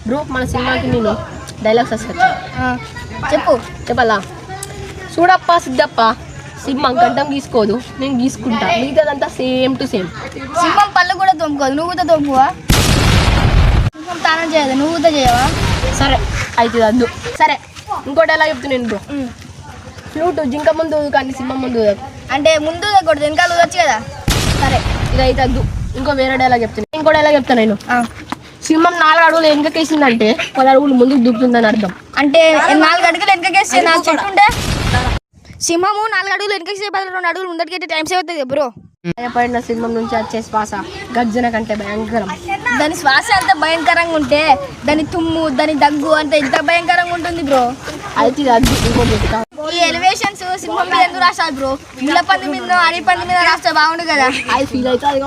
Bro మన సినిమాకి నేను డైలాగ్స్ వస్తా చెప్పాలా చూడప్ప సిద్ధప్ప సింహం గడ్డం గీసుకోదు నేను గీసుకుంటా మిగతాదంతా సేమ్ టు సేమ్. సింహం పళ్ళు కూడా తోముకోదు నువ్వు కూడా తోముకోవా? సింహం తానం చేయదు నువ్వు కూడా చేయవా? సరే అయితే అద్దు. సరే ఇంకోటి ఎలా చెప్తున్నాను బ్రో, ఫ్లూట్ జింక ముందు కానీ సింహం ముందు అంటే ముందు కొడుతుంది వెనకాల ఊదొచ్చు కదా. సరే ఇదైతే అద్దు. ఇంకో వేరే డైలాగ్ చెప్తాను. ఇంకో డైలాగ్ చెప్తాను నేను. సింహం 4 అడుగులు వెనకకేసిందంటే 10 అడుగులు ముందుకు దూకుతుందని అర్థం. అంటే 4 అడుగులు వెనకకేస్తే నాకు చెట్టుంటే సింహము 4 అడుగులు వెనకేసే 2 అడుగులు ముందటికైతే టైం సేవ్ అవుతుంది బ్రో. భయపడిన సింహం నుంచి వచ్చే శ్వాస గర్జన కంటే భయంకరం. దాని శ్వాస అంత భయంకరంగా ఉంటే దాని తుమ్ము దాని దగ్గు అంత ఎంత భయంకరంగా ఉంటుంది బ్రో. అయితే ఇది అద్దు. ఇంకోటి ఈ ఎలివేషన్స్ సింహం మీద ఎందుకు రాస్తారు బ్రో? ముళ్ళ పంది మీద అడవి పంది మీద రాస్తే బాగుండు కదా. అది ఫీల్ అవుతుంది.